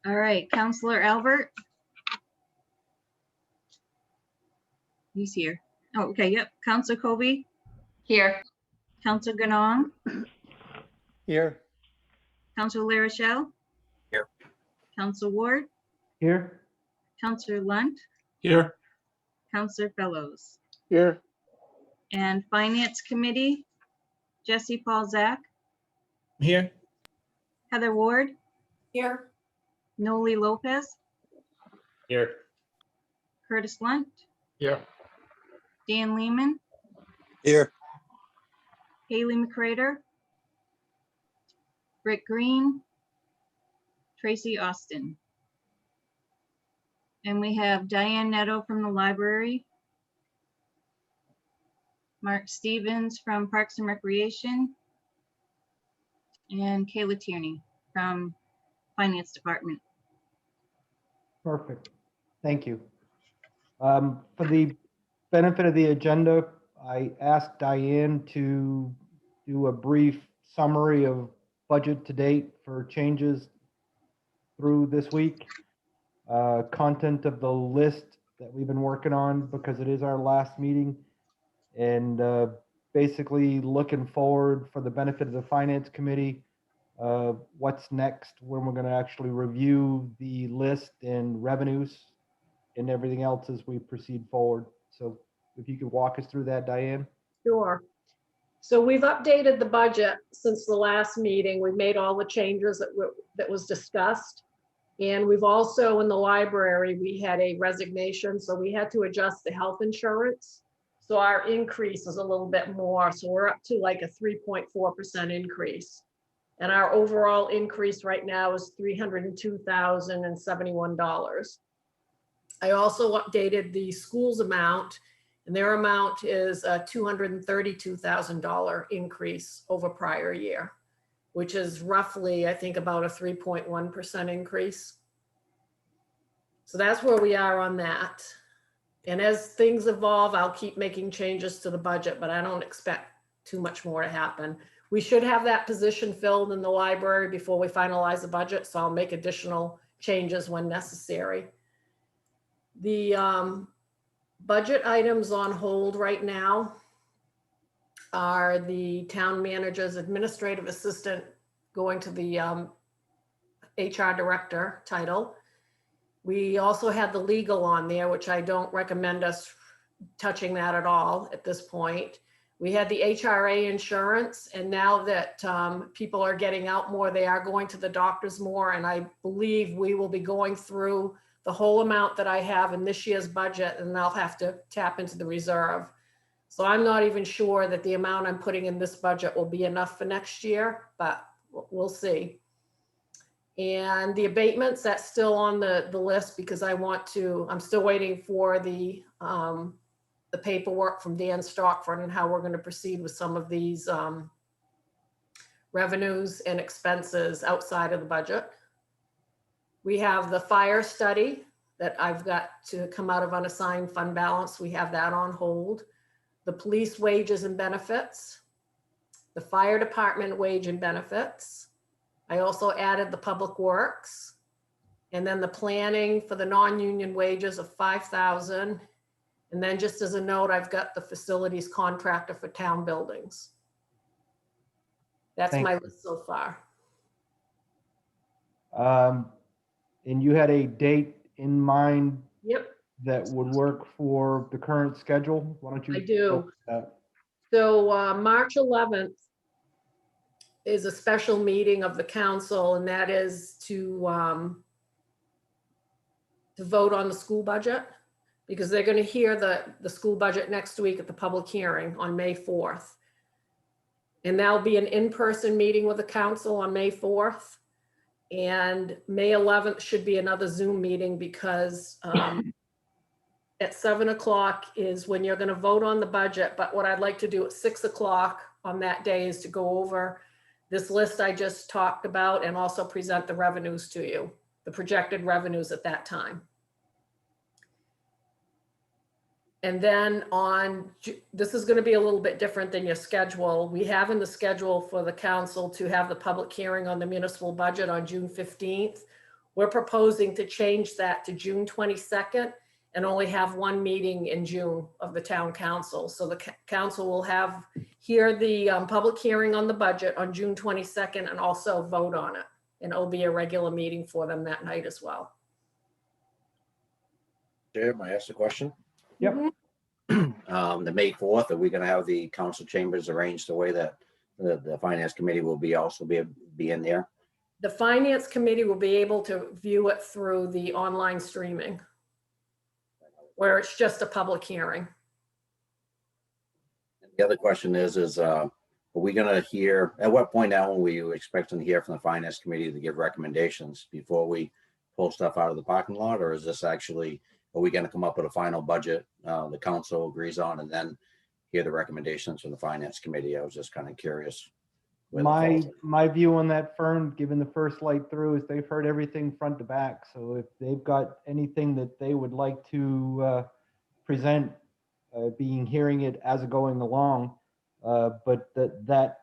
All right, Counselor Albert. He's here. Oh, okay, yep. Counselor Kobe, Here. Counselor Ganong, Here. Counselor LaRochelle. Here. Counselor Ward, Here. Counselor Lunt, Here. Counselor Fellows. Here. And Finance Committee, Jesse Paul Zach, Here. Heather Ward, Here. Noli Lopez, Here. Curtis Lunt, Here. Dan Lehman, Here. Haley McCrader, Rick Green, Tracy Austin. And we have Diane Netto from the library, Mark Stevens from Parks and Recreation, and Kayla Tierney from Finance Department. Perfect. Thank you. For the benefit of the agenda, I asked Diane to do a brief summary of budget to date for changes through this week. Content of the list that we've been working on because it is our last meeting, and basically looking forward for the benefit of the Finance Committee. What's next when we're going to actually review the list and revenues and everything else as we proceed forward. So if you could walk us through that, Diane. Sure. So we've updated the budget since the last meeting. We've made all the changes that was discussed. And we've also, in the library, we had a resignation, so we had to adjust the health insurance. So our increase is a little bit more. So we're up to like a 3.4% increase. And our overall increase right now is $302,071. I also updated the school's amount, and their amount is a $232,000 increase over prior year, which is roughly, I think, about a 3.1% increase. So that's where we are on that. And as things evolve, I'll keep making changes to the budget, but I don't expect too much more to happen. We should have that position filled in the library before we finalize the budget, so I'll make additional changes when necessary. The budget items on hold right now are the town manager's administrative assistant going to the HR director title. We also had the legal on there, which I don't recommend us touching that at all at this point. We had the HRA insurance, and now that people are getting out more, they are going to the doctors more, and I believe we will be going through the whole amount that I have in this year's budget, and I'll have to tap into the reserve. So I'm not even sure that the amount I'm putting in this budget will be enough for next year, but we'll see. And the abatements, that's still on the list because I'm still waiting for the paperwork from Dan Stockford and how we're going to proceed with some of these revenues and expenses outside of the budget. We have the fire study that I've got to come out of unassigned fund balance. We have that on hold. The police wages and benefits, the fire department wage and benefits. I also added the public works, and then the planning for the non-union wages of $5,000. And then just as a note, I've got the facilities contractor for town buildings. That's my list so far. And you had a date in mind Yep, that would work for the current schedule? Why don't you? I do. focus that? So March 11th is a special meeting of the council, and that is to vote on the school budget, because they're going to hear the school budget next week at the public hearing on May 4th. And that'll be an in-person meeting with the council on May 4th. And May 11th should be another Zoom meeting because at 7 o'clock is when you're going to vote on the budget. But what I'd like to do at 6 o'clock on that day is to go over this list I just talked about and also present the revenues to you, the projected revenues at that time. And then this is going to be a little bit different than your schedule. We have in the schedule for the council to have the public hearing on the municipal budget on June 15th. We're proposing to change that to June 22nd and only have one meeting in June of the town council. So the council will hear the public hearing on the budget on June 22nd and also vote on it. And it'll be a regular meeting for them that night as well. Chair, may I ask a question? Yep. Mhm. The May 4th, are we gonna have the council chambers arranged the way that the finance committee will also be in there? The finance committee will be able to view it through the online streaming, where it's just a public hearing. The other question is, are we gonna hear, at what point now were you expecting to hear from the finance committee to give recommendations before we pull stuff out of the parking lot? Or is this actually, are we gonna come up with a final budget the council agrees on and then hear the recommendations from the finance committee? I was just kind of curious. where that falls. My view on that, Fern, given the first light through, is they've heard everything front to back. So if they've got anything that they would like to present, being hearing it as going along, but that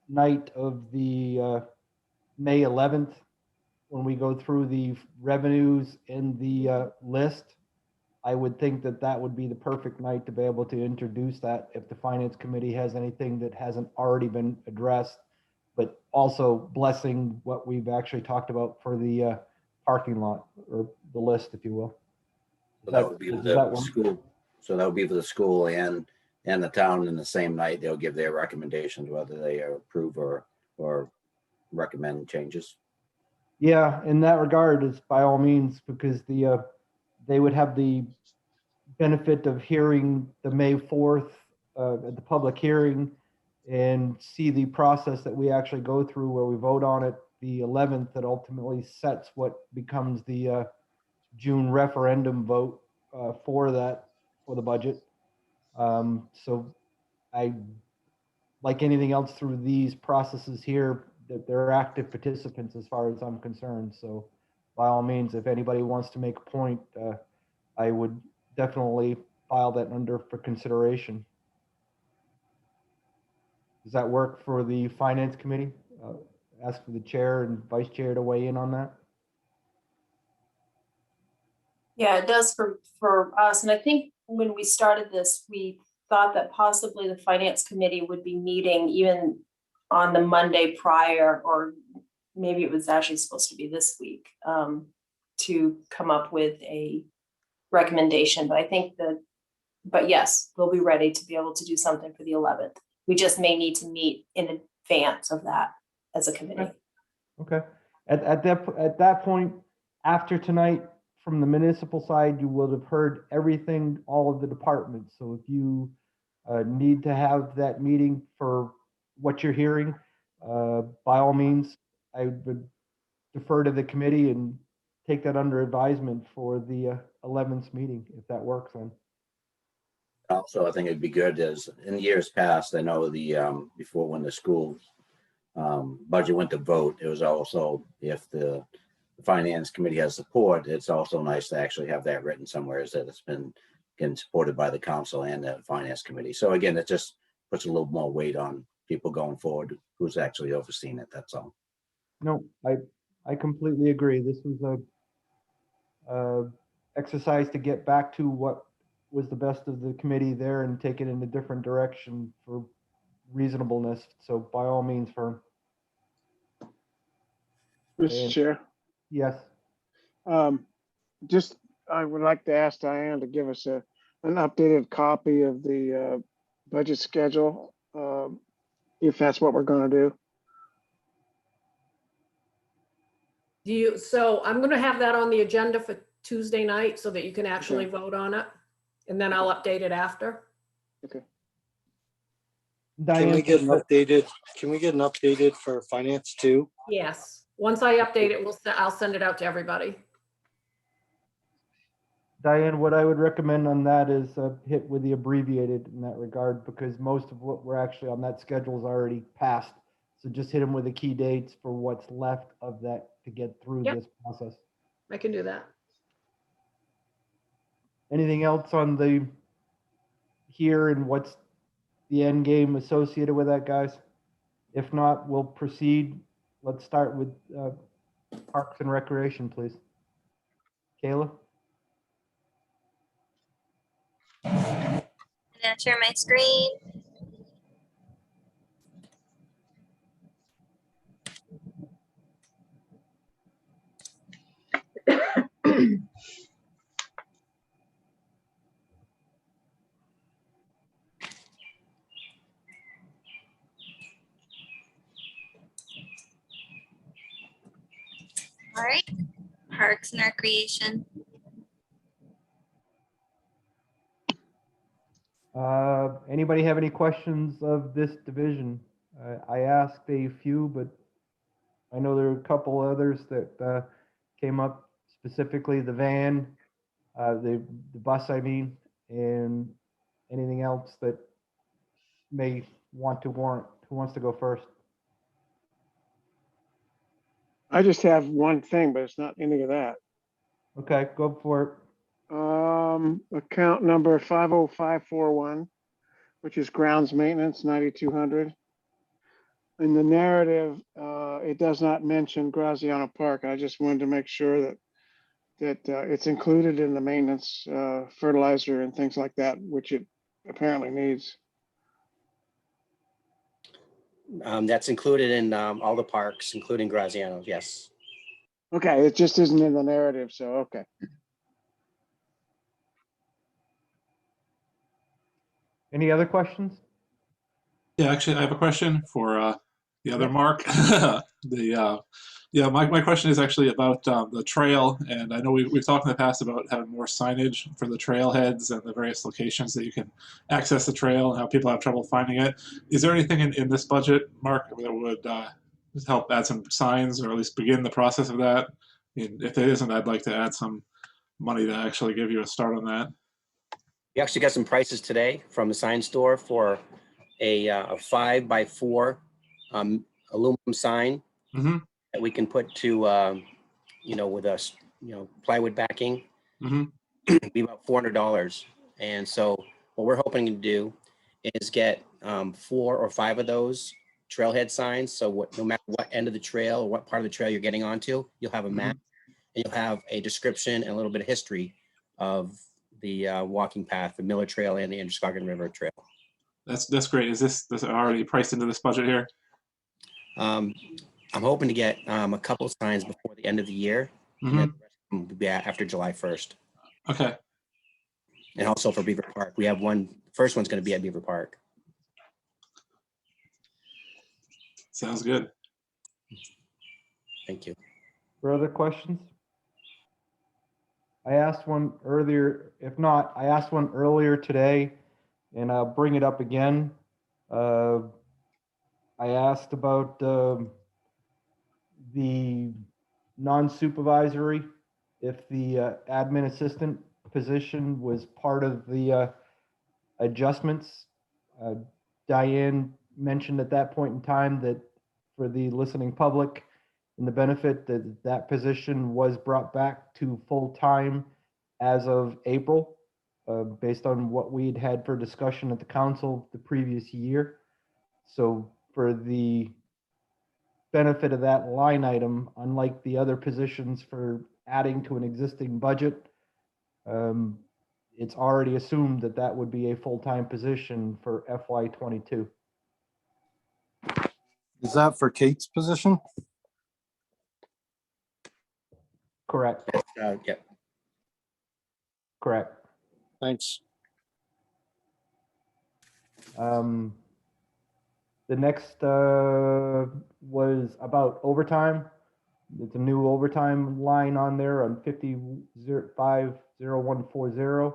night of the May 11th, when we go through the revenues in the list, I would think that that would be the perfect night to be able to introduce that if the finance committee has anything that hasn't already been addressed, but also blessing what we've actually talked about for the parking lot, or the list, if you will. So that would be Does the that work? school. So that would be for the school and the town in the same night. They'll give their recommendations, whether they approve or recommend changes. Yeah, in that regard, it's by all means, because they would have the benefit of hearing the May 4th at the public hearing and see the process that we actually go through where we vote on it the 11th, that ultimately sets what becomes the June referendum vote for the budget. So I, like anything else through these processes here, that they're active participants as far as I'm concerned. So by all means, if anybody wants to make a point, I would definitely file that under for consideration. Does that work for the finance committee? Ask for the chair and vice chair to weigh in on that. Yeah, it does for us. And I think when we started this, we thought that possibly the finance committee would be meeting even on the Monday prior, or maybe it was actually supposed to be this week, to come up with a recommendation. But I think but yes, we'll be ready to be able to do something for the 11th. We just may need to meet in advance of that as a committee. Okay. At that point, after tonight, from the municipal side, you will have heard everything, all of the departments. So if you need to have that meeting for what you're hearing, by all means, I would defer to the committee and take that under advisement for the 11th meeting, if that works then. Also, I think it'd be good as in years past, I know before when the school budget went to vote, it was also, if the finance committee has support, it's also nice to actually have that written somewhere, is that it's been getting supported by the council and the finance committee. So again, it just puts a little more weight on people going forward, who's actually overseeing it, that's all. No, I completely agree. This was a exercise to get back to what was the best of the committee there and take it in a different direction for reasonableness. So by all means, Fern. Mr. Chair, Yes. just, I would like to ask Diane to give us an updated copy of the budget schedule, if that's what we're gonna do. So I'm going to have that on the agenda for Tuesday night so that you can actually vote on it. And then I'll update it after. Okay. Diane, Can we get an updated for finance too? Yes. Once I update it, I'll send it out to everybody. Diane, what I would recommend on that is hit with the abbreviated in that regard, because most of what we're actually on that schedule is already passed. So just hit them with the key dates for what's left of that to get through Yep. this process. I can do that. Anything else on the here and what's the end game associated with that, guys? If not, we'll proceed. Let's start with Parks and Recreation, please. Kayla? I'm gonna share my screen. All right, Parks and Recreation. Anybody have any questions of this division? I asked a few, but I know there are a couple others that came up, specifically the van, the bus, I mean, and anything else that may want to warrant. Who wants to go first? I just have one thing, but it's not any of that. Okay, go for it. Account number 50541, which is grounds maintenance, 9,200. In the narrative, it does not mention Graziano Park. I just wanted to make sure that it's included in the maintenance, fertilizer and things like that, which it apparently needs. That's included in all the parks, including Graziano, yes. Okay, it just isn't in the narrative, so okay. Any other questions? Yeah, actually, I have a question for the other Mark. My question is actually about the trail, and I know we've talked in the past about having more signage for the trailheads and the various locations that you can access the trail and how people have trouble finding it. Is there anything in this budget, Mark, that would help add some signs or at least begin the process of that? And if there isn't, I'd like to add some money to actually give you a start on that. We actually got some prices today from the sign store for a 5x4 aluminum sign Mm-hmm. that we can put to, with us, plywood backing. Mm-hmm. Be about $400. And so what we're hoping to do is get 4 or 5 of those trailhead signs. So no matter what end of the trail or what part of the trail you're getting onto, you'll have a map and you'll have a description and a little bit of history of the walking path, the Miller Trail and the Androscoggin River Trail. That's great. Is this already priced into this budget here? I'm hoping to get a couple signs before the end of the year. Mm-hmm. And then the rest of them will be after July 1st. Okay. And also for Beaver Park. We have one, first one's going to be at Beaver Park. Sounds good. Thank you. Further questions? I asked one earlier. If not, I asked one earlier today, and I'll bring it up again. I asked about the non-supervisory, if the admin assistant position was part of the adjustments. Diane mentioned at that point in time that for the listening public and the benefit that that position was brought back to full-time as of April, based on what we'd had for discussion at the council the previous year. So for the benefit of that line item, unlike the other positions for adding to an existing budget, it's already assumed that that would be a full-time position for FY22. Is that for Kate's position? Correct, Yep. correct. Thanks. The next was about overtime. It's a new overtime line on there on 50-50140.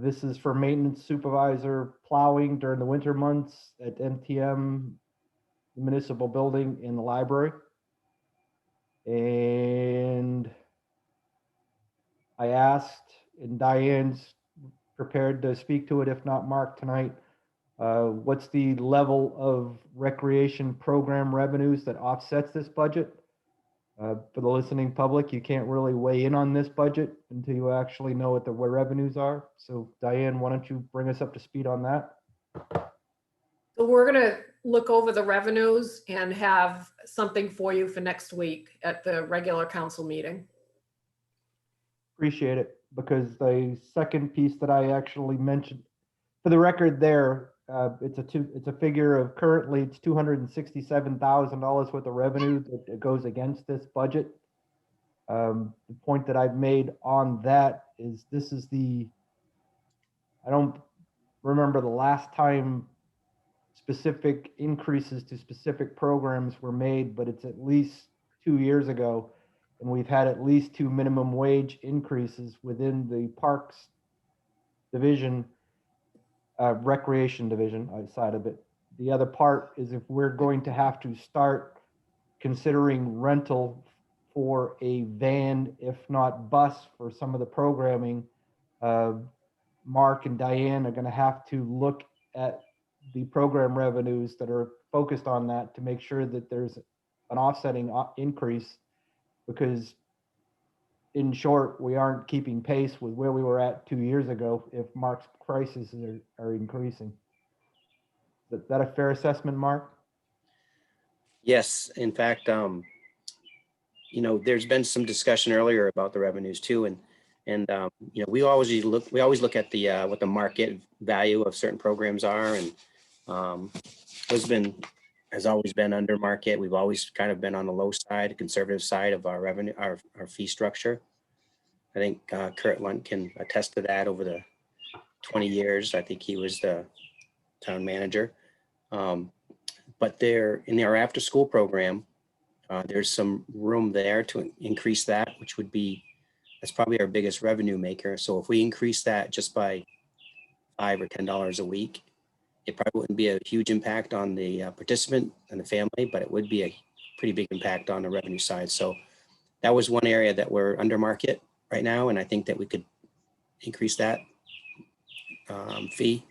This is for maintenance supervisor plowing during the winter months at MTM, the municipal building, in the library. And I asked, and Diane's prepared to speak to it, if not Mark tonight, what's the level of recreation program revenues that offsets this budget? For the listening public, you can't really weigh in on this budget until you actually know what the revenues are. So Diane, why don't you bring us up to speed on that? So we're gonna look over the revenues and have something for you for next week at the regular council meeting. Appreciate it, because the second piece that I actually mentioned, for the record there, it's a figure of currently it's $267,000 worth of revenue that goes against this budget. The point that I've made on that is I don't remember the last time specific increases to specific programs were made, but it's at least 2 years ago. And we've had at least 2 minimum wage increases within the Parks Division, Recreation Division side of it. The other part is if we're going to have to start considering rental for a van, if not bus, for some of the programming, Mark and Diane are going to have to look at the program revenues that are focused on that to make sure that there's an offsetting increase, because in short, we aren't keeping pace with where we were at 2 years ago if Mark's prices are increasing. Is that a fair assessment, Mark? Yes, in fact, there's been some discussion earlier about the revenues too, and we always look at the what the market value of certain programs are, and has always been under market. We've always kind of been on the low side, conservative side of our revenue, our fee structure. I think Kurt Lunt can attest to that. Over the 20 years, I think he was the town manager. But there, in our after school program, there's some room there to increase that, which would be, that's probably our biggest revenue maker. So if we increase that just by $5 or $10 a week, it probably wouldn't be a huge impact on the participant and the family, but it would be a pretty big impact on the revenue side. So that was one area that we're under market right now, and I think that we could increase that fee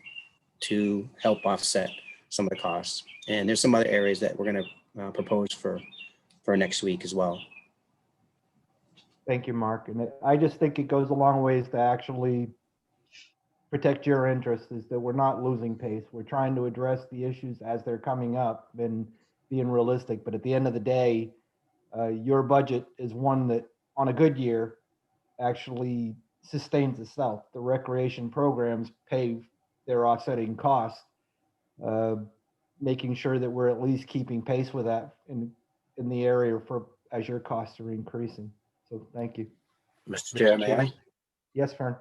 to help offset some of the costs. And there's some other areas that we're going to propose for next week as well. Thank you, Mark. And I just think it goes a long ways to actually protect your interests, is that we're not losing pace. We're trying to address the issues as they're coming up and being realistic. But at the end of the day, your budget is one that on a good year actually sustains itself. The recreation programs pay their offsetting costs, making sure that we're at least keeping pace with that in the area for as your costs are increasing. So thank you. Mr. Chair, may I? Yes, Fern.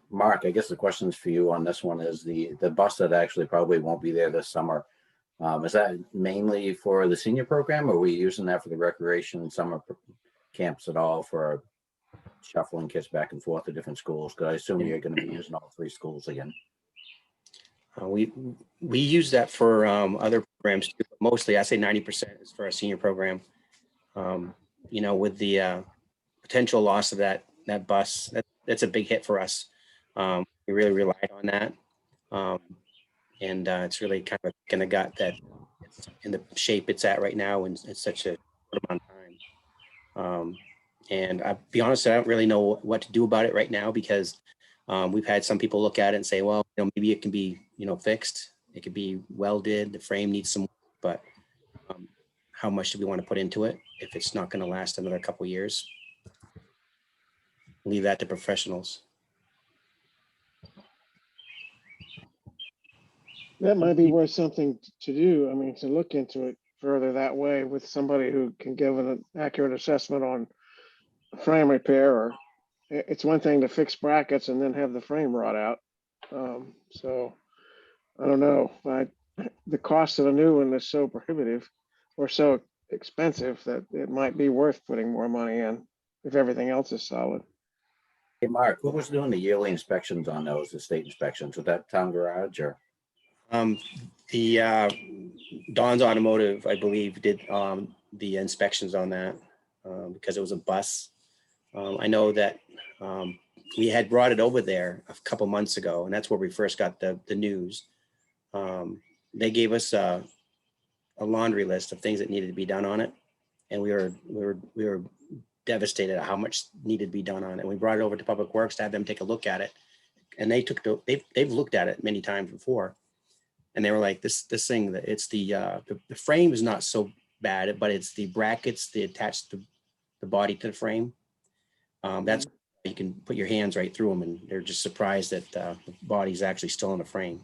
Mark, I guess the questions for you on this one is the bus that actually probably won't be there this summer. Is that mainly for the senior program, or are we using that for the recreation summer camps at all for shuffling kids back and forth to different schools? Because I assume you're going to be using all 3 schools again. We use that for other programs too, but mostly I say 90% is for our senior program. With the potential loss of that bus, that's a big hit for us. We really relied on that. And it's really kind of in the gut that it's in the shape it's at right now, and it's such a short amount of time. And I'll be honest, I don't really know what to do about it right now, because we've had some people look at it and say, well, maybe it can be, fixed. It could be welded. The frame needs some, but how much do we want to put into it if it's not going to last another couple of years? Leave that to professionals. That might be worth something to do. I mean, to look into it further that way with somebody who can give an accurate assessment on frame repair. Or it's one thing to fix brackets and then have the frame rot out. So I don't know. The cost of a new one is so prohibitive or so expensive that it might be worth putting more money in if everything else is solid. Hey, Mark, who was doing the yearly inspections on those, the state inspections? Was that Town Garage or? The Don's Automotive, I believe, did the inspections on that because it was a bus. I know that we had brought it over there a couple months ago, and that's where we first got the news. They gave us a laundry list of things that needed to be done on it, and we were devastated at how much needed to be done on it. We brought it over to Public Works to have them take a look at it, and they've looked at it many times before, And they were like, this thing, that it's the frame is not so bad, but it's the brackets, they attach the body to the frame. That's, you can put your hands right through them and they're just surprised that the body's actually still in the frame.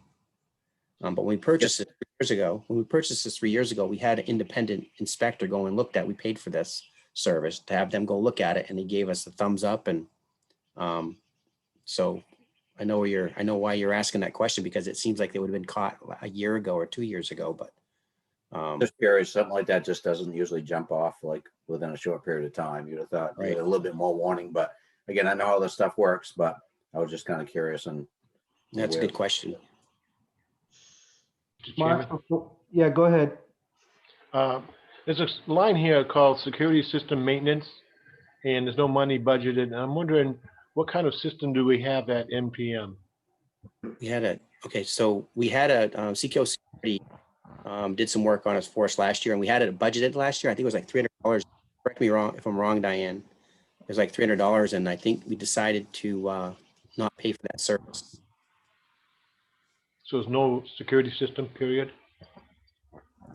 But when we purchased it 3 years ago, we had an independent inspector go and looked at, we paid for this service to have them go look at it, and they gave us the thumbs up. And so I know why you're asking that question, because it seems like they would have been caught a year ago or 2 years ago, but Just curious, something like that just doesn't usually jump off like within a short period of time. You'd have thought you Right. had a little bit more warning, but again, I know how this stuff works, but I was just kind of curious and. that's a aware. good question. Mr. Mark, Chairman, yeah, go ahead. there's a line here called security system maintenance, and there's no money budgeted. And I'm wondering, what kind of system do we have at MPM? We had a CKO Security did some work on us for us last year, and we had it budgeted last year. I think it was like $300. Correct me wrong if I'm wrong, Diane. It was like $300, and I think we decided to not pay for that service. So there's no security system, period?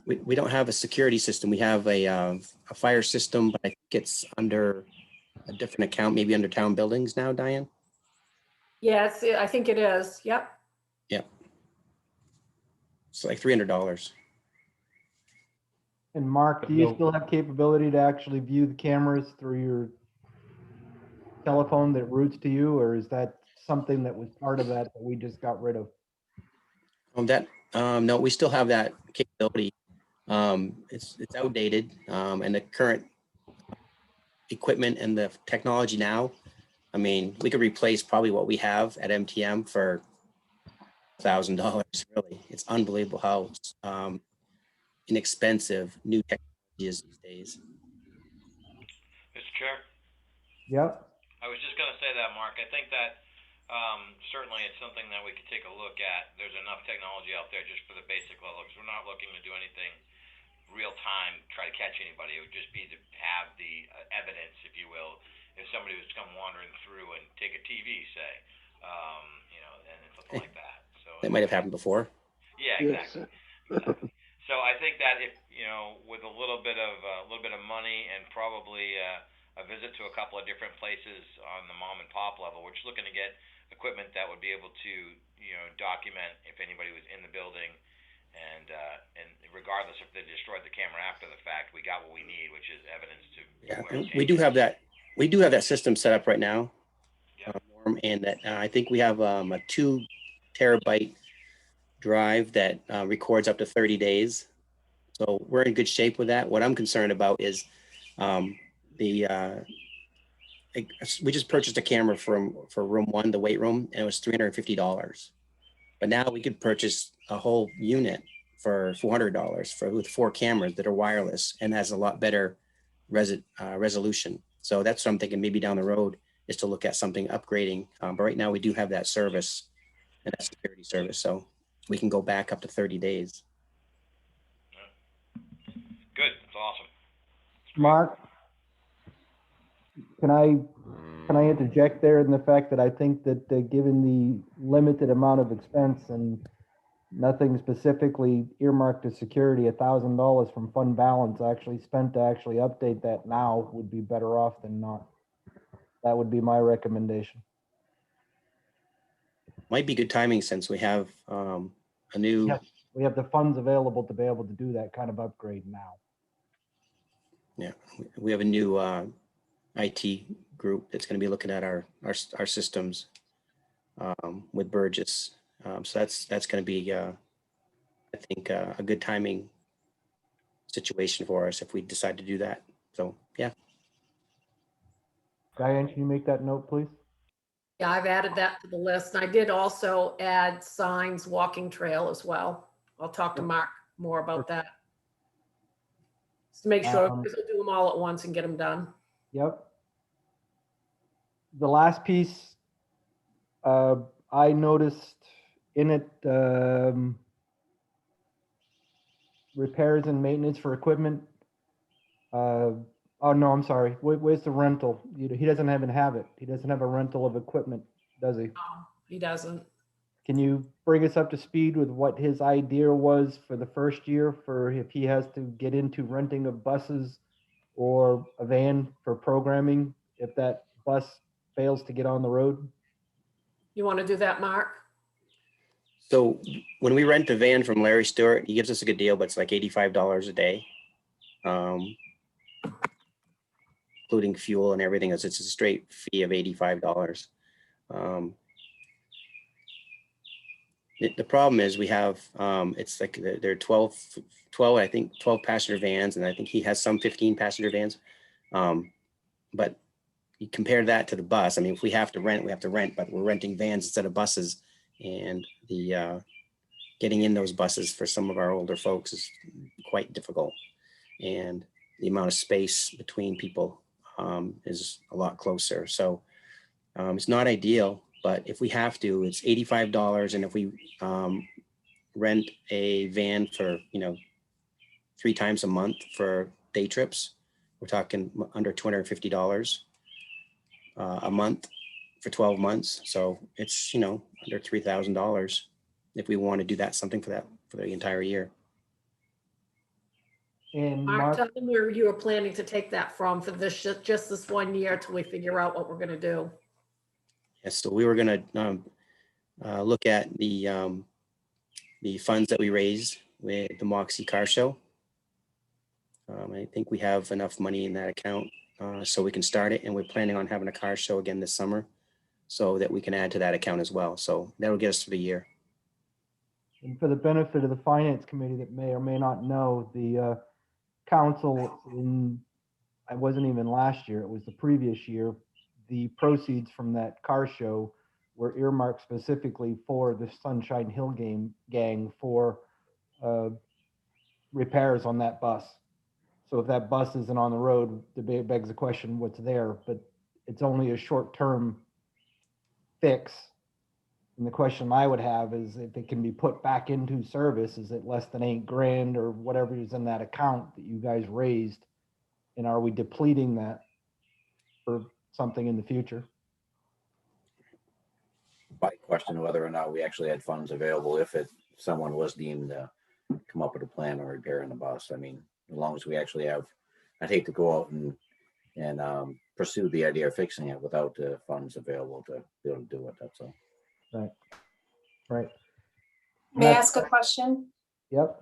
We don't have a security system. We have a fire system, but I think it's under a different account, maybe under town buildings now, Diane. Yes, I think it is. Yep. Yep. It's like $300. And Mark, do you still have capability to actually view the cameras through your telephone that routes to you, or is that something that was part of that we just got rid of? No, we still have that capability. It's outdated, and the current equipment and the technology now, I mean, we could replace probably what we have at MTM for $1,000. Really, it's unbelievable how inexpensive new technology is these days. Mr. Chair, Yep. I was just going to say that, Mark. I think that certainly it's something that we could take a look at. There's enough technology out there just for the basic level, because we're not looking to do anything real time, try to catch anybody. It would just be to have the evidence, if you will, if somebody was to come wandering through and take a TV, say, and something like that. So That might have happened before. yeah, exactly. Exactly. So I think that if with a little bit of money and probably a visit to a couple of different places on the mom and pop level, we're just looking to get equipment that would be able to document if anybody was in the building, and regardless if they destroyed the camera after the fact, we got what we need, which is evidence to. Yeah, whoever we do have that. We do have that system set up right now, Norm, and that I think we have a 2 terabyte drive that records up to 30 days. So we're in good shape with that. What I'm concerned about is we just purchased a camera for room 1, the weight room, and it was $350. But now we could purchase a whole unit for $400 with 4 cameras that are wireless and has a lot better resolution. So that's what I'm thinking, maybe down the road, is to look at something upgrading. But right now we do have that service and that security service. So we can go back up to 30 days. Good. That's awesome. Mark, can I interject there in the fact that I think that given the limited amount of expense and nothing specifically earmarked to security, $1,000 from fund balance actually spent to actually update that now would be better off than not. That would be my recommendation. Might be good timing since we have a new. Yes, we have the funds available to be able to do that kind of upgrade now. Yeah, we have a new IT group that's going to be looking at our systems with Burgess. So that's going to be, I think, a good timing situation for us if we decide to do that. So, yeah. Diane, can you make that note, please? Yeah, I've added that to the list. And I did also add signs, walking trail as well. I'll talk to Mark more about that. Just to make sure, because we'll do them all at once and get them done. Yep. The last piece, I noticed in it, repairs and maintenance for equipment. Oh, no, I'm sorry. Where's the rental? He doesn't even have it. He doesn't have a rental of equipment, does he? No, he doesn't. Can you bring us up to speed with what his idea was for the first year for if he has to get into renting of buses or a van for programming if that bus fails to get on the road? You want to do that, Mark? So when we rent the van from Larry Stewart, he gives us a good deal, but it's like $85 a day. Including fuel and everything. It's a straight fee of $85. The problem is we have, it's like there are 12, I think 12 passenger vans, and I think he has some 15 passenger vans. But you compare that to the bus. I mean, if we have to rent, we have to rent, but we're renting vans instead of buses. And the getting in those buses for some of our older folks is quite difficult. And the amount of space between people is a lot closer. So it's not ideal, but if we have to, it's $85. And if we rent a van for, 3 times a month for day trips, we're talking under $250 a month for 12 months. So it's, under $3,000 if we want to do that, something for the entire year. And Mark, Mark, tell them where you were planning to take that from for this, just this 1 year till we figure out what we're gonna do. Yes, so we were going to look at the funds that we raised with the Moxie Car Show. I think we have enough money in that account so we can start it, and we're planning on having a car show again this summer so that we can add to that account as well. So that'll get us through the year. and for the benefit of the finance committee that may or may not know, the council I wasn't even last year, it was the previous year, the proceeds from that car show were earmarked specifically for the Sunshine Hill gang for repairs on that bus. So if that bus isn't on the road, the begs the question, what's there? But it's only a short-term fix. And the question I would have is if it can be put back into service, is it less than $8,000 or whatever is in that account that you guys raised? And are we depleting that for something in the future? My question whether or not we actually had funds available if someone was deemed to come up with a plan on repairing the bus. I mean, as long as we actually have, I'd hate to go out and pursue the idea of fixing it without the funds available to be able to do it. That's all. Right. Right. May I ask a question? Yep.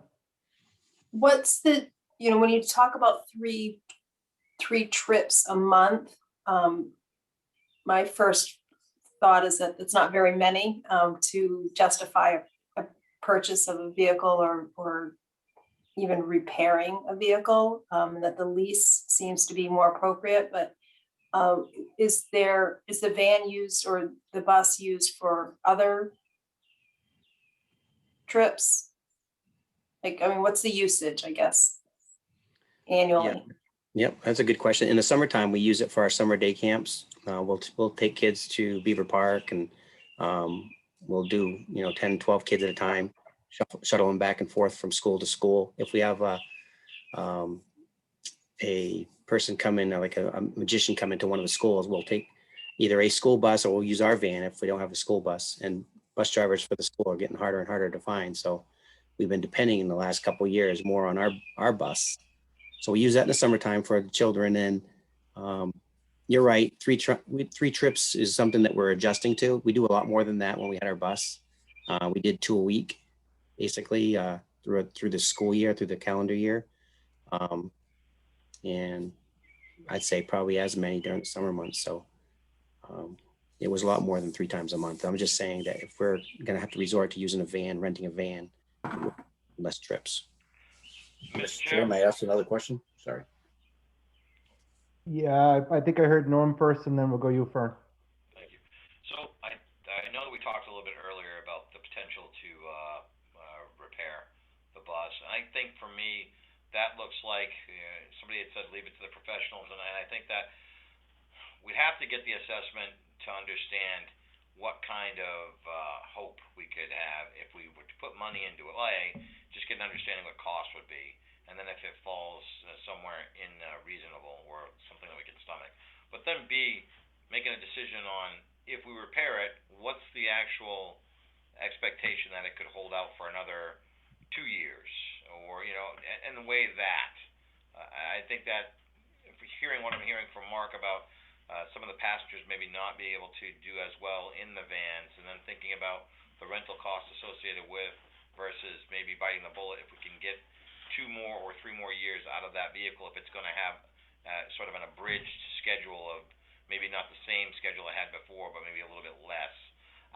What's the, when you talk about three trips a month, my first thought is that it's not very many to justify a purchase of a vehicle or even repairing a vehicle, that the lease seems to be more appropriate, but is the van used or the bus used for other trips? What's the usage, I guess, annually? Yep, that's a good question. In the summertime, we use it for our summer day camps. We'll take kids to Beaver Park, and we'll do 10, 12 kids at a time, shuttle them back and forth from school to school. If we have a person come in, like a magician come into one of the schools, we'll take either a school bus or we'll use our van if we don't have a school bus. And bus drivers for the school are getting harder and harder to find. So we've been depending in the last couple of years more on our bus. So we use that in the summertime for the children. And you're right, three trips is something that we're adjusting to. We do a lot more than that when we had our bus. We did 2 a week, basically through the school year, through the calendar year. And I'd say probably as many during the summer months. So it was a lot more than 3 times a month. I'm just saying that if we're going to have to resort to using a van, renting a van, less trips. Mr. Chair, may I ask another question? Sorry. Yeah, I think I heard Norm first, and then we'll go you first. Thank you. So I know that we talked a little bit earlier about the potential to repair the bus. And I think for me, that looks like somebody had said leave it to the professionals, and I think that we'd have to get the assessment to understand what kind of hope we could have if we were to put money into it. Just get an understanding what cost would be, and then if it falls somewhere in reasonable or something that we can stomach. But then B, making a decision on if we repair it, what's the actual expectation that it could hold out for another 2 years, or and weigh that. I think that if we're hearing what I'm hearing from Mark about some of the passengers maybe not being able to do as well in the vans, and then thinking about the rental costs associated with versus maybe biting the bullet if we can get 2 more or 3 more years out of that vehicle, if it's going to have sort of an abridged schedule of maybe not the same schedule I had before, but maybe a little bit less.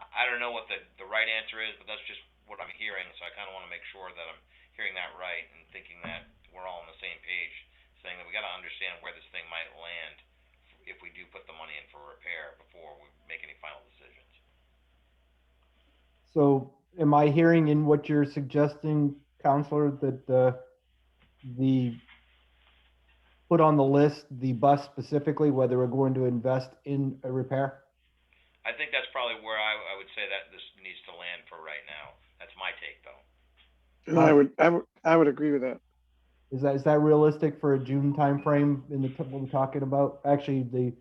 I don't know what the right answer is, but that's just what I'm hearing, so I kind of want to make sure that I'm hearing that right and thinking that we're all on the same page, saying that we got to understand where this thing might land if we do put the money in for repair before we make any final decisions. So am I hearing in what you're suggesting, Counselor, that the put on the list, the bus specifically, whether we're going to invest in a repair? I think that's probably where I would say that this needs to land for right now. That's my take, though. And I would agree with that. Is that realistic for a June timeframe in the what we're talking about? Actually,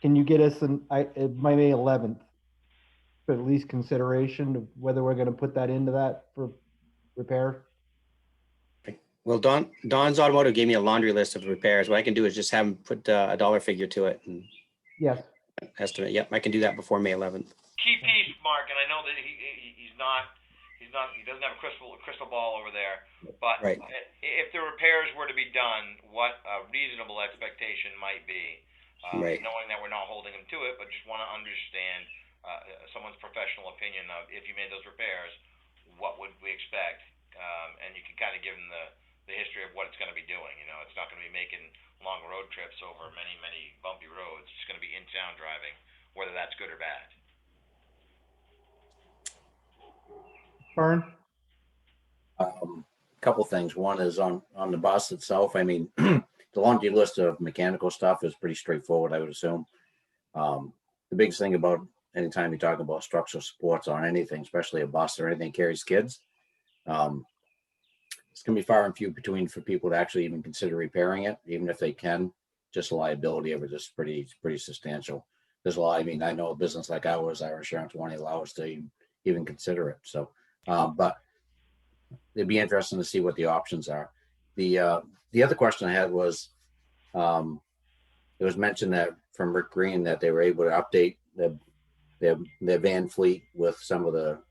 can you get us May 11th, for at least consideration of whether we're going to put that into that for repair? Well, Don's Automotive gave me a laundry list of repairs. What I can do is just have him put a dollar figure to it and Yes. estimate. Yep, I can do that before May 11th. Key piece, Mark, and I know that he doesn't have a crystal ball over there, but Right. If the repairs were to be done, what a reasonable expectation might be, Right. knowing that we're not holding him to it, but just want to understand someone's professional opinion of if you made those repairs, what would we expect? And you can kind of give them the history of what it's going to be doing. It's not going to be making long road trips over many, many bumpy roads. It's going to be in town driving, whether that's good or bad. Fern? Couple things. One is on the bus itself. I mean, the laundry list of mechanical stuff is pretty straightforward, I would assume. The biggest thing about anytime you talk about structural supports on anything, especially a bus or anything that carries kids, it's going to be far and few between for people to actually even consider repairing it, even if they can. Just the liability of it is pretty substantial. There's a lot. I mean, I know a business like ours, our insurance won't allow us to even consider it. So, but it'd be interesting to see what the options are. The other question I had was, it was mentioned that from Rick Green that they were able to update their van fleet with some of the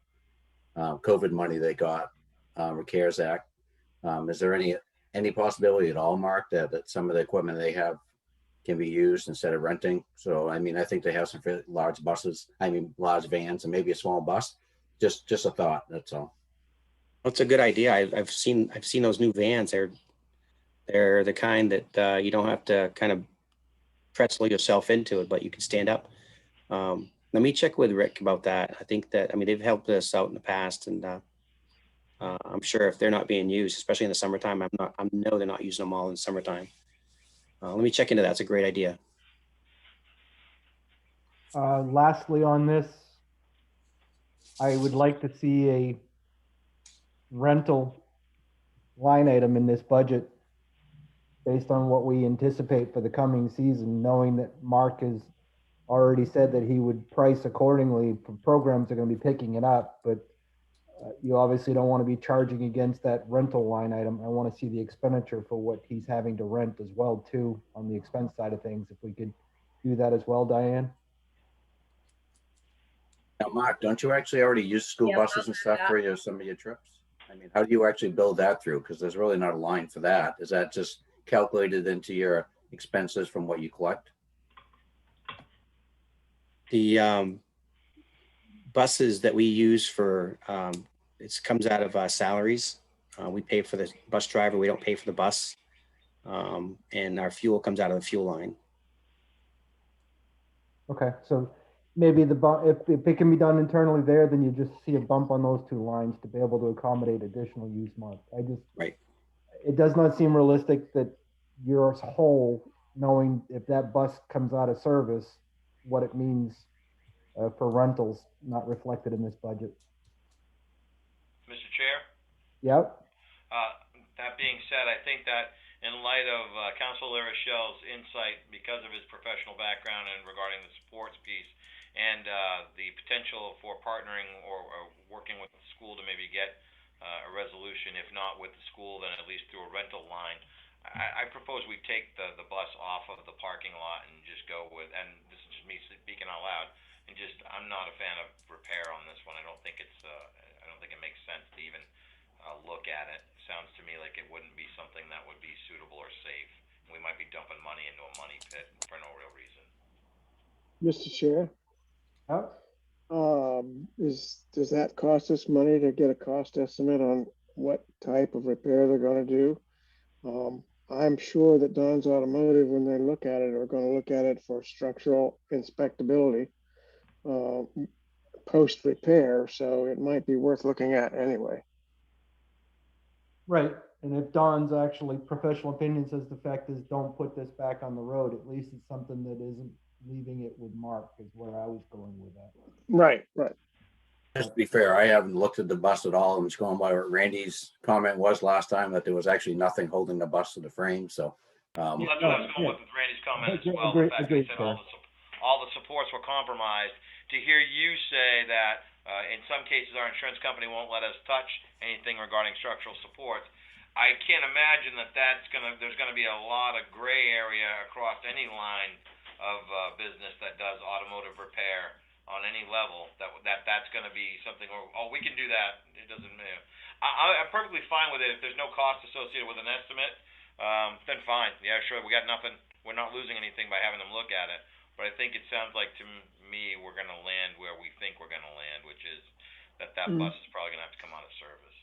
COVID money they got, CARES Act. Is there any possibility at all, Mark, that some of the equipment they have can be used instead of renting? So, I mean, I think they have some fairly large large vans and maybe a small bus. Just a thought. That's all. That's a good idea. I've seen those new vans. They're the kind that you don't have to kind of pretzel yourself into it, but you can stand up. Let me check with Rick about that. I think that, I mean, they've helped us out in the past, and I'm sure if they're not being used, especially in the summertime, I know they're not using them all in the summertime. Let me check into that. It's a great idea. Lastly on this, I would like to see a rental line item in this budget based on what we anticipate for the coming season, knowing that Mark has already said that he would price accordingly for programs that are going to be picking it up, but you obviously don't want to be charging against that rental line item. I want to see the expenditure for what he's having to rent as well too on the expense side of things. If we could do that as well, Diane. Now, Mark, don't you actually already use school Yeah, buses and stuff for some of your trips? I mean, how do you actually build that through? Because there's really not a line for that. Is that just calculated into your expenses from what you collect? The buses that we use for, it comes out of salaries. We pay for the bus driver. We don't pay for the bus. And our fuel comes out of the fuel line. Okay, so maybe if it can be done internally there, then you just see a bump on those two lines to be able to accommodate additional use, Mark. Right. It does not seem realistic that you're whole, knowing if that bus comes out of service, what it means for rentals not reflected in this budget. Mr. Chair? Yep. That being said, I think that in light of Councilor LaRochelle's insight, because of his professional background and regarding the sports piece, and the potential for partnering or working with the school to maybe get a resolution, if not with the school, then at least through a rental line. I propose we take the bus off of the parking lot and just go with, and this is just me speaking out loud, and just, I'm not a fan of repair on this one. I don't think it's, I don't think it makes sense to even look at it. Sounds to me like it wouldn't be something that would be suitable or safe. We might be dumping money into a money pit for no real reason. Mr. Chair, Yeah. does that cost us money to get a cost estimate on what type of repair they're gonna do? I'm sure that Don's Automotive, when they look at it, are gonna look at it for structural inspectability, post-repair, so it might be worth looking at anyway. Right, and if Don's actually professional opinion says the fact is don't put this back on the road, at least it's something that isn't leaving it with Mark is where I was going with that. Right, right. Just to be fair, I haven't looked at the bus at all. I'm just going by what Randy's comment was last time, that there was actually nothing holding the bus to the frame, so. Well, that's what I was going with Randy's comment as well. The fact that he said all the supports were compromised. To hear you say that in some cases our insurance company won't let us touch anything regarding structural supports, I can't imagine that there's gonna be a lot of gray area across any line of business that does automotive repair on any level. That's gonna be something. Oh, we can do that. It doesn't. I'm perfectly fine with it if there's no cost associated with an estimate. Then fine. Yeah, sure. We got nothing. We're not losing anything by having them look at it. But I think it sounds like to me we're going to land where we think we're going to land, which is that bus is probably going to have to come out of service.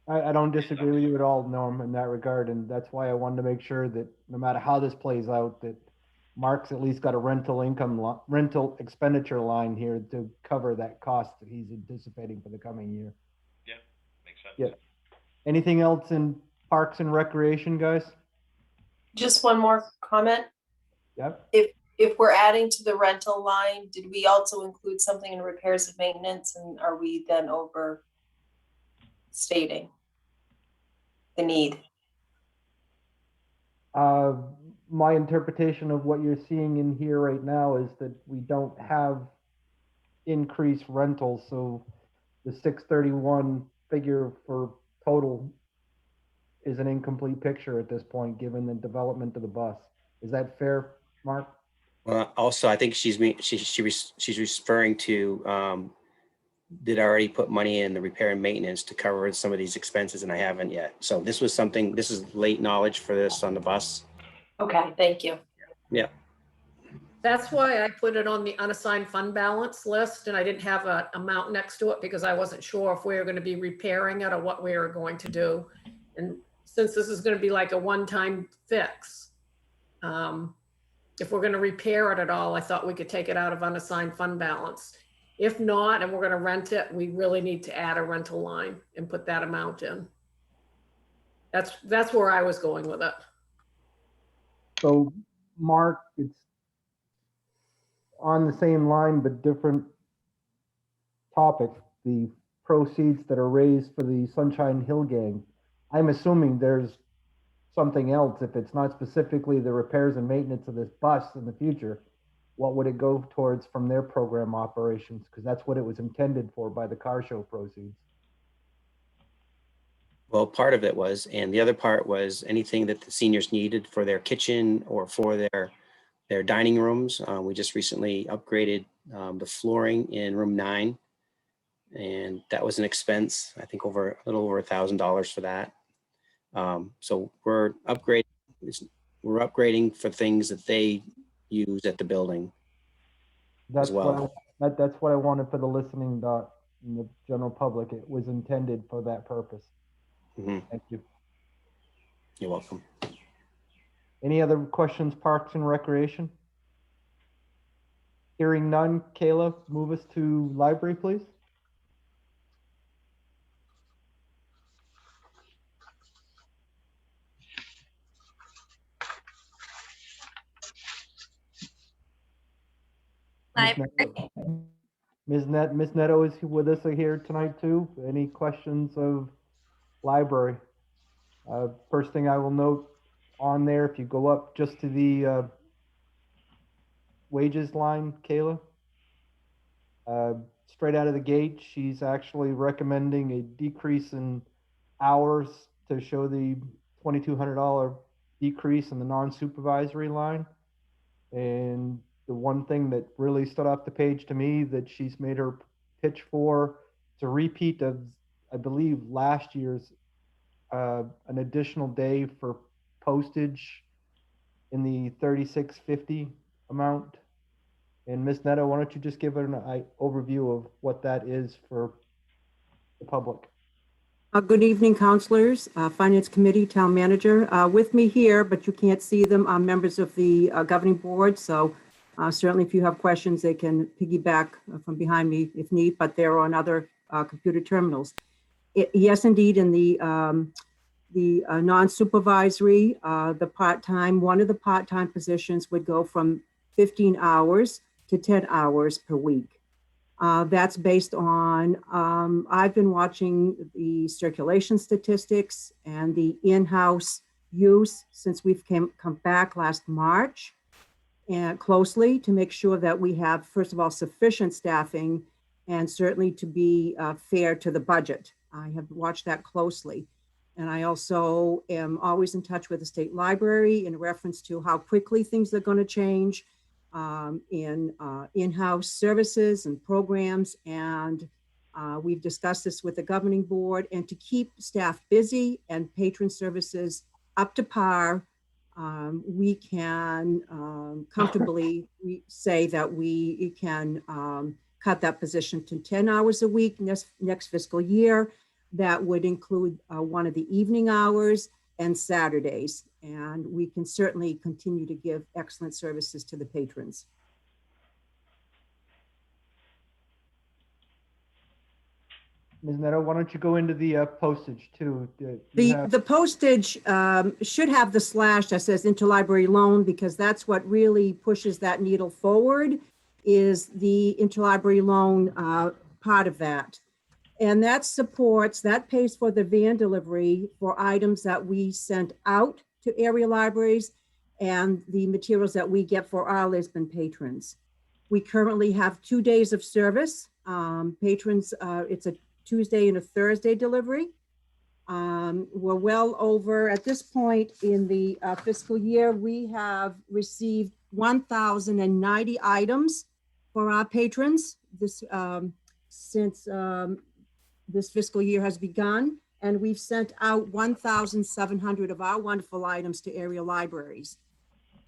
I don't disagree with you at all, Norm, in that regard, and that's why I wanted to make sure that no matter how this plays out, that Mark's at least got a rental expenditure line here to cover that cost that he's anticipating for the coming year. Yeah, makes sense. Yeah. Anything else in Parks and Recreation, guys? Just one more comment. Yep. If we're adding to the rental line, did we also include something in repairs and maintenance, and are we then overstating the need? My interpretation of what you're seeing in here right now is that we don't have increased rentals, so the 631 figure for total is an incomplete picture at this point, given the development of the bus. Is that fair, Mark? Well, also, I think she's referring to, did I already put money in the repair and maintenance to cover some of these expenses, and I haven't yet. So this is late knowledge for this on the bus. Okay, thank you. Yeah. That's why I put it on the unassigned fund balance list, and I didn't have an amount next to it because I wasn't sure if we were going to be repairing it or what we were going to do. And since this is going to be like a one-time fix, if we're going to repair it at all, I thought we could take it out of unassigned fund balance. If not, and we're going to rent it, we really need to add a rental line and put that amount in. That's where I was going with it. So, Mark, it's on the same line but different topic. The proceeds that are raised for the Sunshine Hill Gang. I'm assuming there's something else. If it's not specifically the repairs and maintenance of this bus in the future, what would it go towards from their program operations? Because that's what it was intended for by the car show proceeds. Well, part of it was, and the other part was anything that the seniors needed for their kitchen or for their dining rooms. We just recently upgraded the flooring in room 9, and that was an expense, I think a little over $1,000 for that. So we're upgrading for things that they use at the building as well. That's what I wanted for the listening dot in the general public. It was intended for that purpose. Mm-hmm. Thank you. You're welcome. Any other questions, Parks and Recreation? Hearing none, Kayla, move us to library, please. Ms. Neto is with us here tonight too. Any questions of library? First thing I will note on there, if you go up just to the wages line, Kayla, Straight out of the gate, she's actually recommending a decrease in hours to show the $2,200 decrease in the non-supervisory line. And the one thing that really stood off the page to me that she's made her pitch for, it's a repeat of, I believe, last year's, an additional day for postage in the 3650 amount. And Ms. Neto, why don't you just give an overview of what that is for the public? Good evening, counselors, Finance Committee, Town Manager. With me here, but you can't see them, are members of the governing board. So certainly if you have questions, they can piggyback from behind me if need, but they're on other computer terminals. Yes, indeed, in the non-supervisory, the part-time, one of the part-time positions would go from 15 hours to 10 hours per week. That's based on, I've been watching the circulation statistics and the in-house use since we've come back last March, and closely to make sure that we have, first of all, sufficient staffing and certainly to be fair to the budget. I have watched that closely. And I also am always in touch with the state library in reference to how quickly things are going to change in in-house services and programs. And we've discussed this with the governing board, and to keep staff busy and patron services up to par, we can comfortably say that we can cut that position to 10 hours a week next fiscal year. That would include one of the evening hours and Saturdays. And we can certainly continue to give excellent services to the patrons. Ms. Neto, why don't you go into the postage too? The postage should have the slash that says interlibrary loan, because that's what really pushes that needle forward, is the interlibrary loan part of that. And that supports, that pays for the van delivery for items that we send out to area libraries and the materials that we get for our Lisbon patrons. We currently have 2 days of service. Patrons, it's a Tuesday and a Thursday delivery. We're well over, at this point in the fiscal year, we have received 1,090 items for our patrons since this fiscal year has begun, and we've sent out 1,700 of our wonderful items to area libraries.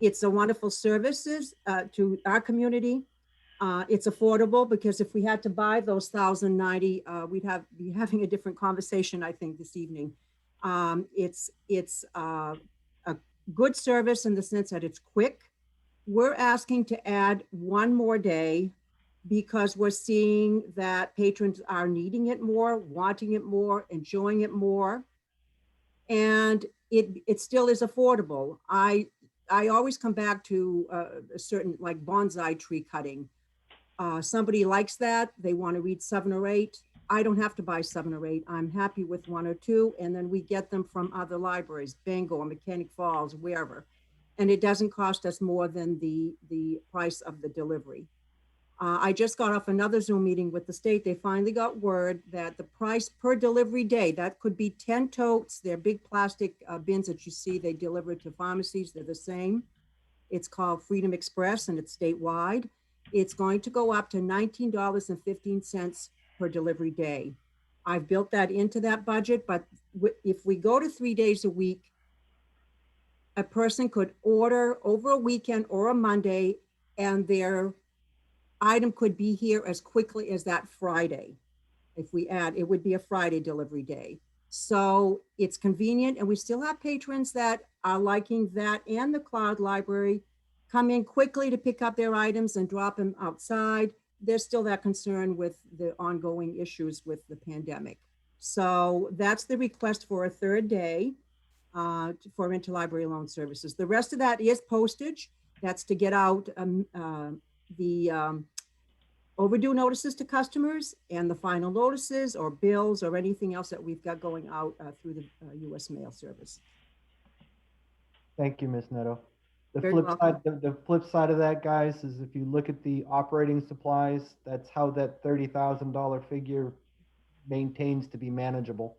It's a wonderful services to our community. It's affordable, because if we had to buy those 1,090, we'd be having a different conversation, I think, this evening. It's a good service in the sense that it's quick. We're asking to add one more day because we're seeing that patrons are needing it more, wanting it more, enjoying it more. And it still is affordable. I always come back to a certain, like, bonsai tree cutting. Somebody likes that, they want to read 7 or 8. I don't have to buy 7 or 8. I'm happy with 1 or 2, and then we get them from other libraries, Bangor, Mechanic Falls, wherever. And it doesn't cost us more than the price of the delivery. I just got off another Zoom meeting with the state. They finally got word that the price per delivery day, that could be 10 totes. They're big plastic bins that you see, they deliver to pharmacies. They're the same. It's called Freedom Express, and it's statewide. It's going to go up to $19.15 per delivery day. I've built that into that budget, but if we go to 3 days a week, a person could order over a weekend or a Monday, and their item could be here as quickly as that Friday. If we add, it would be a Friday delivery day. So it's convenient, and we still have patrons that are liking that, and the cloud library come in quickly to pick up their items and drop them outside. There's still that concern with the ongoing issues with the pandemic. So that's the request for a 3rd day for interlibrary loan services. The rest of that is postage. That's to get out the overdue notices to customers and the final notices or bills or anything else that we've got going out through the U.S. Mail Service. Thank you, Ms. Neto. The Very flip welcome. side, the flip side of that, guys, is if you look at the operating supplies, that's how that $30,000 figure maintains to be manageable.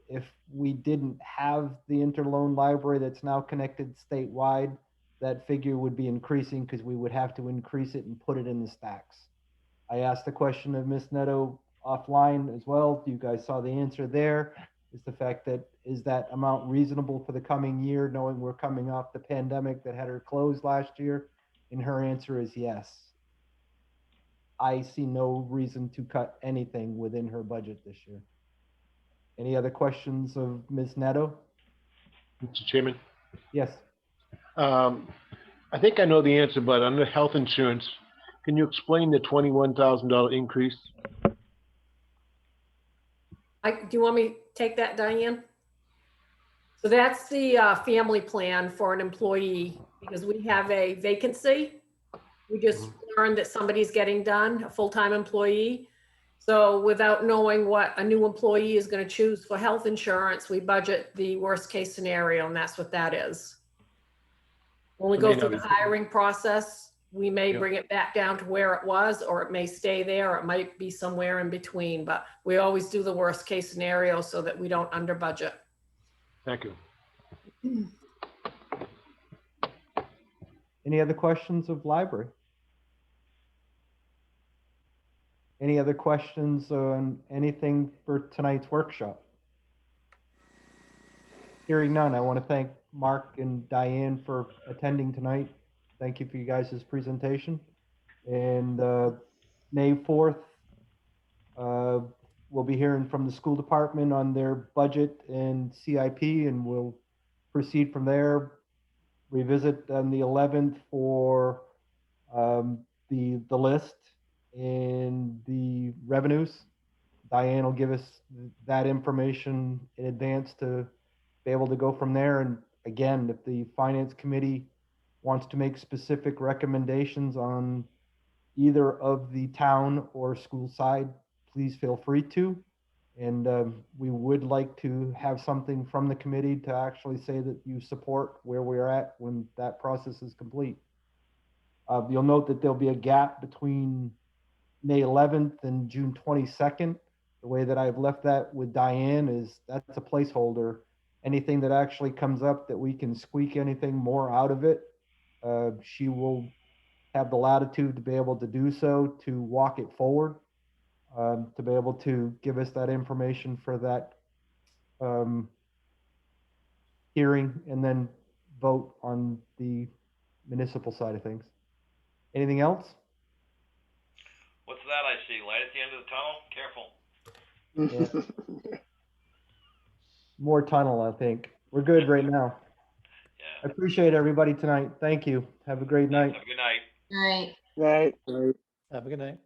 If we didn't have the interloan library that's now connected statewide, that figure would be increasing because we would have to increase it and put it in the stacks. I asked the question of Ms. Neto offline as well. You guys saw the answer there. Is the fact that, is that amount reasonable for the coming year, knowing we're coming off the pandemic that had her closed last year? And her answer is yes. I see no reason to cut anything within her budget this year. Any other questions of Ms. Neto? Mr. Chairman, Yes. I think I know the answer, but under health insurance, can you explain the $21,000 increase? Do you want me to take that, Diane? So that's the family plan for an employee, because we have a vacancy. We just learned that somebody's getting done, a full-time employee. So without knowing what a new employee is going to choose for health insurance, we budget the worst case scenario, and that's what that is. When we go through the hiring process, we may bring it back down to where it was, or it may stay there, or it might be somewhere in between, but we always do the worst case scenario so that we don't under budget. Thank you. Any other questions of library? Any other questions on anything for tonight's workshop? Hearing none, I want to thank Mark and Diane for attending tonight. Thank you for you guys' presentation. And May 4th, we'll be hearing from the school department on their budget and CIP, and we'll proceed from there. Revisit on the 11th for the list and the revenues. Diane will give us that information in advance to be able to go from there. And again, if the finance committee wants to make specific recommendations on either of the town or school side, please feel free to. And we would like to have something from the committee to actually say that you support where we're at when that process is complete. You'll note that there'll be a gap between May 11th and June 22nd. The way that I've left that with Diane is that's a placeholder. Anything that actually comes up that we can squeak anything more out of it, she will have the latitude to be able to do so, to walk it forward, to be able to give us that information for that hearing and then vote on the municipal side of things. Anything else? What's that I see? Light at the end of the tunnel? Careful. Yeah. More tunnel, I think. We're good right now. Yeah. I appreciate everybody tonight. Thank you. Have a great night. Have a good night. All right. Right. Have a good night.